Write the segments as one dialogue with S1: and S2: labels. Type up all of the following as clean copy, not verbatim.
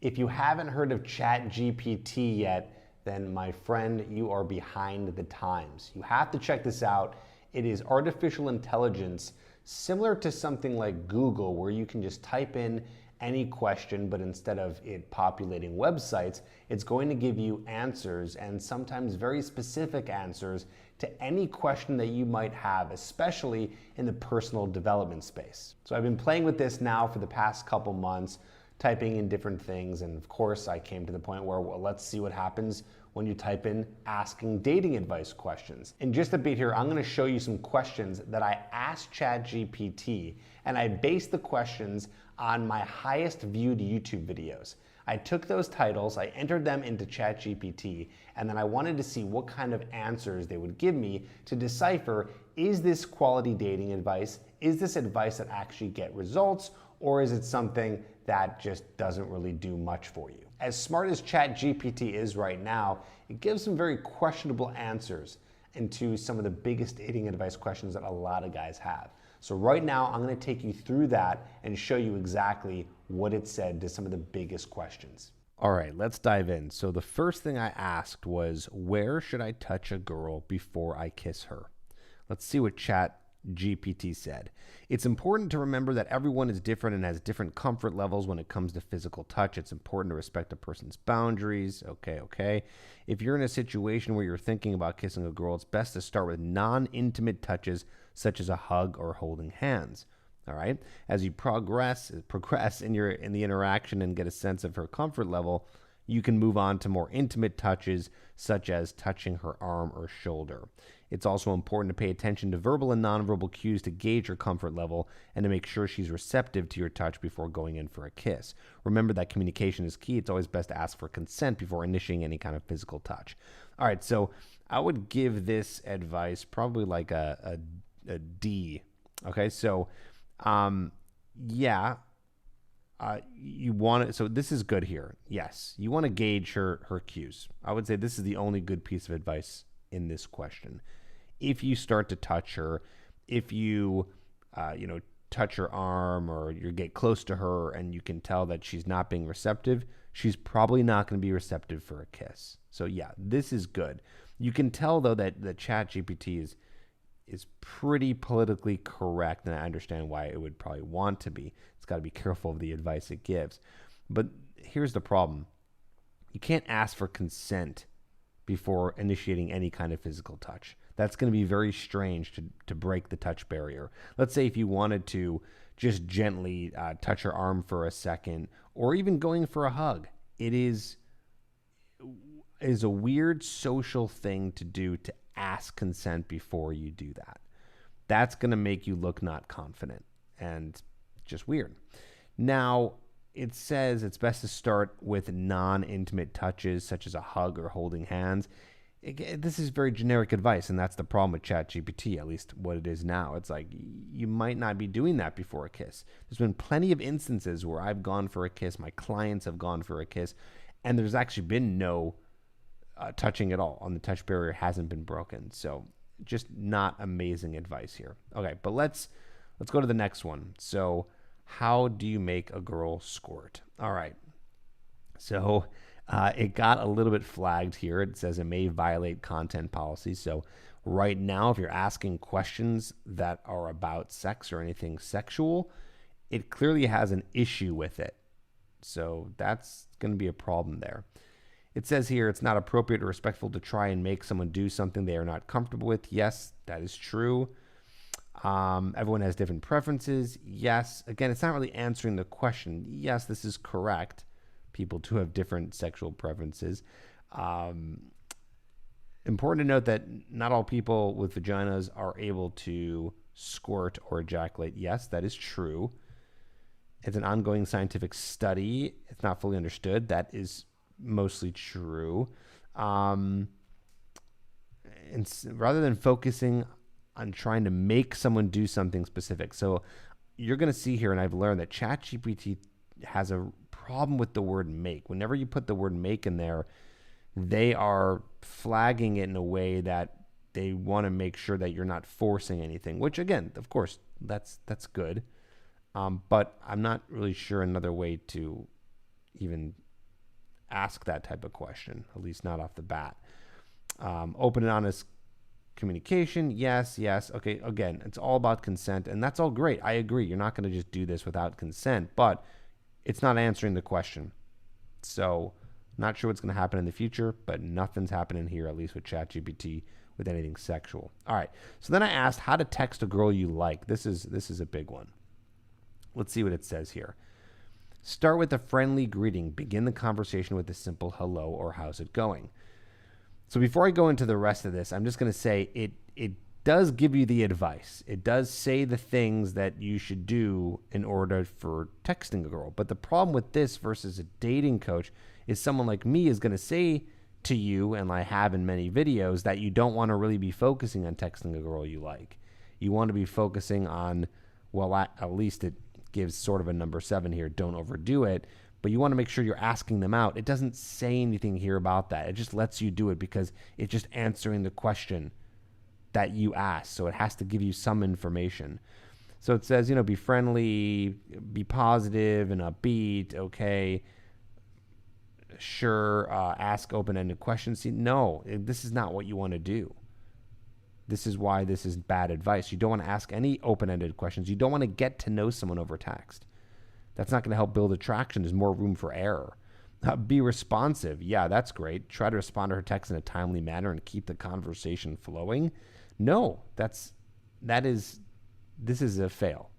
S1: If you haven't heard of ChatGPT yet, then my friend, you are behind the times. You have to check this out. It is artificial intelligence similar to something like Google, where you can just type in any question, but instead of it populating websites, it's going to give you answers, and sometimes very specific answers to any question that you might have, especially in the personal development space. So I've been playing with this now for the past couple months, typing in different things, and of course I came to the point where, well, let's see what happens when you type in asking dating advice questions. In just a bit here, I'm gonna show you some questions that I asked ChatGPT, and I based the questions on my highest viewed YouTube videos. I took those titles, I entered them into ChatGPT, and then I wanted to see what kind of answers they would give me to decipher, is this quality dating advice? Is this advice that actually get results? Or is it something that just doesn't really do much for you? As smart as ChatGPT is right now, it gives some very questionable answers into some of the biggest dating advice questions that a lot of guys have. So right now, I'm gonna take you through that and show you exactly what it said to some of the biggest questions. All right, let's dive in. So the first thing I asked was, where should I touch a girl before I kiss her? Let's see what ChatGPT said. It's important to remember that everyone is different and has different comfort levels when it comes to physical touch. It's important to respect a person's boundaries. Okay. If you're in a situation where you're thinking about kissing a girl, it's best to start with non-intimate touches such as a hug or holding hands. All right. As you progress in the interaction and get a sense of her comfort level, you can move on to more intimate touches, such as touching her arm or shoulder. It's also important to pay attention to verbal and nonverbal cues to gauge her comfort level and to make sure she's receptive to your touch before going in for a kiss. Remember that communication is key. It's always best to ask for consent before initiating any kind of physical touch. All right, so I would give this advice probably like a D. Okay, so you want to, so this is good here. Yes, you want to gauge her cues. I would say this is the only good piece of advice in this question. If you start to touch her, if you touch her arm or you get close to her and you can tell that she's not being receptive, she's probably not going to be receptive for a kiss. So yeah, this is good. You can tell though that the ChatGPT is pretty politically correct, and I understand why it would probably want to be. It's got to be careful of the advice it gives. But here's the problem. You can't ask for consent before initiating any kind of physical touch. That's going to be very strange to break the touch barrier. Let's say if you wanted to just gently touch her arm for a second, or even going for a hug. It is a weird social thing to do, to ask consent before you do that. That's going to make you look not confident and just weird. Now, it says it's best to start with non-intimate touches such as a hug or holding hands. This is very generic advice, and that's the problem with ChatGPT, at least what it is now. It's like you might not be doing that before a kiss. There's been plenty of instances where I've gone for a kiss, my clients have gone for a kiss, and there's actually been no touching at all, and the touch barrier hasn't been broken. So just not amazing advice here. Okay, but let's go to the next one. So how do you make a girl squirt? All right. So it got a little bit flagged here. It says it may violate content policy. So right now, if you're asking questions that are about sex or anything sexual, it clearly has an issue with it. So that's going to be a problem there. It says here it's not appropriate or respectful to try and make someone do something they are not comfortable with. Yes, that is true. Everyone has different preferences. Yes. Again, it's not really answering the question. Yes, this is correct. People do have different sexual preferences. Important to note that not all people with vaginas are able to squirt or ejaculate. Yes, that is true. It's an ongoing scientific study. It's not fully understood. That is mostly true. And rather than focusing on trying to make someone do something specific. So you're going to see here, and I've learned that ChatGPT has a problem with the word make. Whenever you put the word make in there, they are flagging it in a way that they want to make sure that you're not forcing anything, which again, of course, that's good. But I'm not really sure another way to even ask that type of question, at least not off the bat. Open and honest communication, yes. Okay, again, it's all about consent, and that's all great. I agree. You're not going to just do this without consent, but it's not answering the question. So, not sure what's going to happen in the future, but nothing's happening here, at least with ChatGPT, with anything sexual. All right. So then I asked how to text a girl you like. This is a big one. Let's see what it says here. Start with a friendly greeting. Begin the conversation with a simple hello or how's it going. So before I go into the rest of this, I'm just going to say it does give you the advice. It does say the things that you should do in order for texting a girl. But the problem with this versus a dating coach is someone like me is going to say to you, and I have in many videos, that you don't want to really be focusing on texting a girl you like. You want to be focusing on, well, at least it gives sort of a number 7 here, don't overdo it. But you want to make sure you're asking them out. It doesn't say anything here about that. It just lets you do it because it's just answering the question that you asked. So it has to give you some information. So it says, be friendly, be positive and upbeat. Okay. Sure. Ask open-ended questions. See, no, this is not what you want to do. This is why this is bad advice. You don't want to ask any open-ended questions. You don't want to get to know someone over text. That's not going to help build attraction. There's more room for error. Be responsive. Yeah, that's great. Try to respond to her text in a timely manner and keep the conversation flowing. No, this is a fail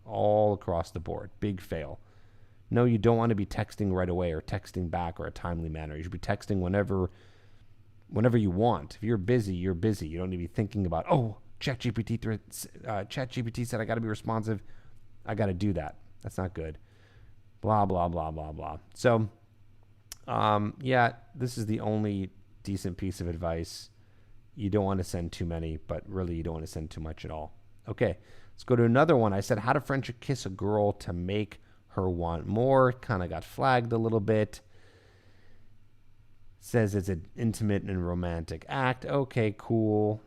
S1: all across the board. Big fail. No, you don't want to be texting right away or texting back or a timely manner. You should be texting whenever you want. If you're busy, you're busy. You don't need to be thinking about, ChatGPT said I got to be responsive. I got to do that. That's not good. Blah, blah, blah, blah, blah. So, this is the only decent piece of advice. You don't want to send too many, but really you don't want to send too much at all. Okay, let's go to another one. I said how to French kiss a girl to make her want more. Kind of got flagged a little bit. Says it's an intimate and romantic act. Okay, cool.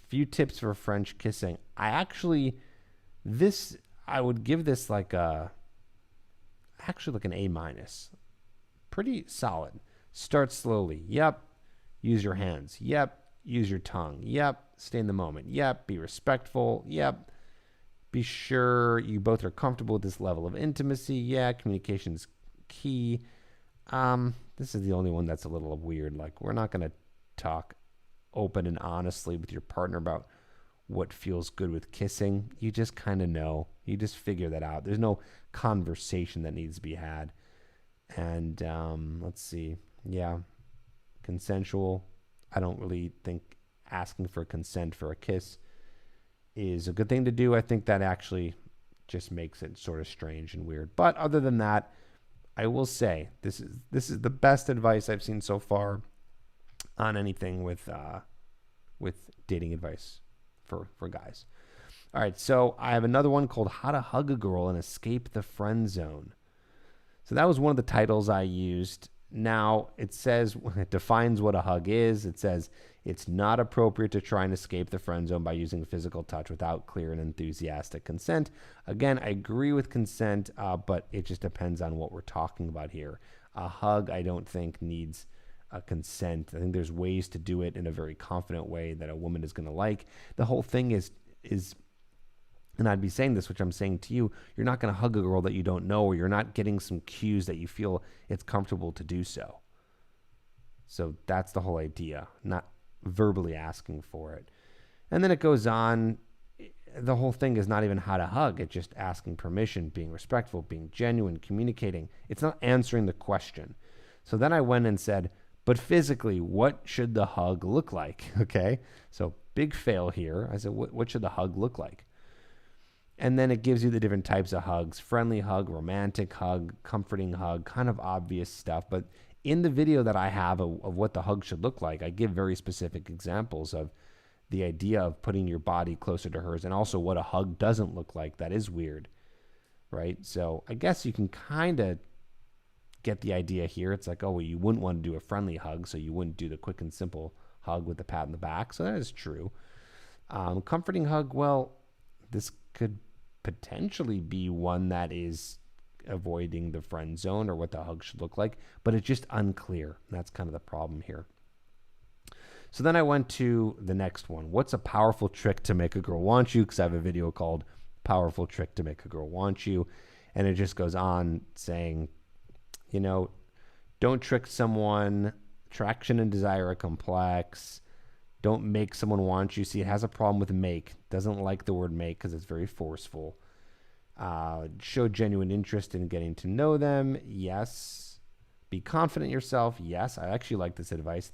S1: Few tips for French kissing. I would give this like an A-. Pretty solid. Start slowly. Yep. Use your hands. Yep. Use your tongue. Yep. Stay in the moment. Yep. Be respectful. Yep. Be sure you both are comfortable with this level of intimacy. Yeah. Communication's key. This is the only one that's a little weird. Like, we're not going to talk open and honestly with your partner about what feels good with kissing. You just kind of know. You just figure that out. There's no conversation that needs to be had. And let's see. Yeah. Consensual. I don't really think asking for consent for a kiss is a good thing to do. I think that actually just makes it sort of strange and weird. But other than that, I will say this is the best advice I've seen so far on anything with dating advice for guys. All right, so I have another one called How to Hug a Girl and Escape the Friend Zone. So that was one of the titles I used. Now it says, it defines what a hug is. It says it's not appropriate to try and escape the friend zone by using physical touch without clear and enthusiastic consent. Again, I agree with consent, but it just depends on what we're talking about here. A hug, I don't think needs a consent. I think there's ways to do it in a very confident way that a woman is going to like. The whole thing is, and I'd be saying this, which I'm saying to you, you're not going to hug a girl that you don't know, or you're not getting some cues that you feel it's comfortable to do so. So that's the whole idea, not verbally asking for it. And then it goes on. The whole thing is not even how to hug. It's just asking permission, being respectful, being genuine, communicating. It's not answering the question. So then I went and said, but physically, what should the hug look like? Okay. So big fail here. I said, what should the hug look like? And then it gives you the different types of hugs: friendly hug, romantic hug, comforting hug, kind of obvious stuff. But in the video that I have of what the hug should look like, I give very specific examples of the idea of putting your body closer to hers, and also what a hug doesn't look like. That is weird, right? So I guess you can kind of get the idea here. It's like, oh, well, you wouldn't want to do a friendly hug, so you wouldn't do the quick and simple hug with the pat on the back. So that is true. Comforting hug, well, this could potentially be one that is avoiding the friend zone or what the hug should look like, but it's just unclear. That's kind of the problem here. So then I went to the next one. What's a powerful trick to make a girl want you? Because I have a video called Powerful Trick to Make a Girl Want You. And it just goes on saying, don't trick someone. Attraction and desire are complex. Don't make someone want you. See, it has a problem with make. Doesn't like the word make because it's very forceful. Show genuine interest in getting to know them. Yes. Be confident in yourself. Yes. I actually like this advice.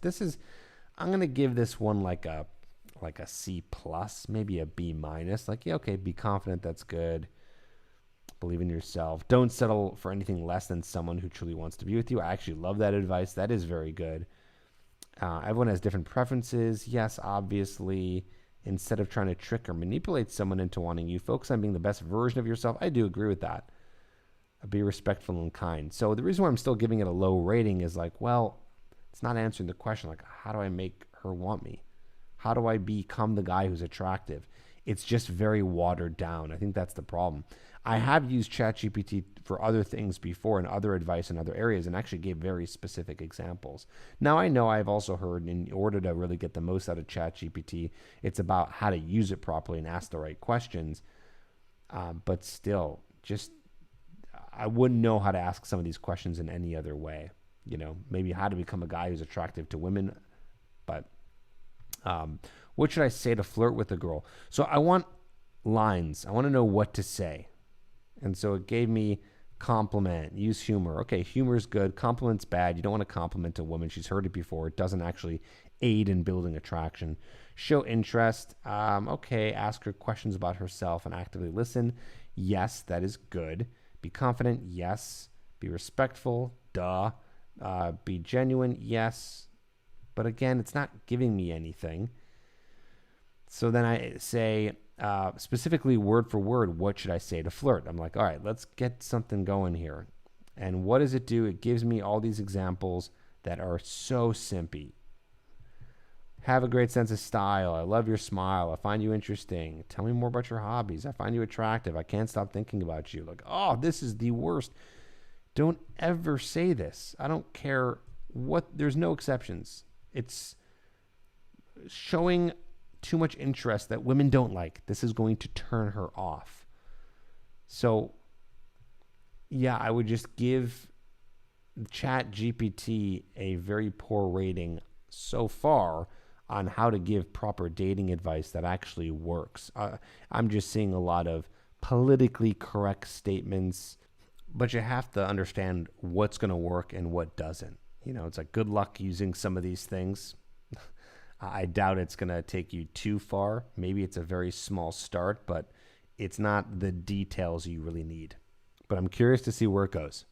S1: I'm going to give this one like a C plus, maybe a B minus. Like, yeah, okay, be confident. That's good. Believe in yourself. Don't settle for anything less than someone who truly wants to be with you. I actually love that advice. That is very good. Everyone has different preferences. Yes, obviously. Instead of trying to trick or manipulate someone into wanting you, focus on being the best version of yourself. I do agree with that. Be respectful and kind. So the reason why I'm still giving it a low rating is like, well, it's not answering the question. Like, how do I make her want me? How do I become the guy who's attractive? It's just very watered down. I think that's the problem. I have used ChatGPT for other things before and other advice in other areas and actually gave very specific examples. Now, I know I've also heard in order to really get the most out of ChatGPT, it's about how to use it properly and ask the right questions. But still, I wouldn't know how to ask some of these questions in any other way. Maybe how to become a guy who's attractive to women. But what should I say to flirt with a girl? So I want lines. I want to know what to say. And so it gave me compliment, use humor. Okay, humor's good. Compliment's bad. You don't want to compliment a woman. She's heard it before. It doesn't actually aid in building attraction. Show interest. Okay, ask her questions about herself and actively listen. Yes, that is good. Be confident. Yes. Be respectful. Duh. Be genuine. Yes. But again, it's not giving me anything. So then I say, specifically word for word, what should I say to flirt? I'm like, all right, let's get something going here. And what does it do? It gives me all these examples that are so simpy. Have a great sense of style. I love your smile. I find you interesting. Tell me more about your hobbies. I find you attractive. I can't stop thinking about you. Like, oh, this is the worst. Don't ever say this. I don't care what, there's no exceptions. It's showing too much interest that women don't like. This is going to turn her off. So, yeah, I would just give ChatGPT a very poor rating so far on how to give proper dating advice that actually works. I'm just seeing a lot of politically correct statements, but you have to understand what's going to work and what doesn't. It's like good luck using some of these things. I doubt it's going to take you too far. Maybe it's a very small start, but it's not the details you really need. But I'm curious to see where it goes.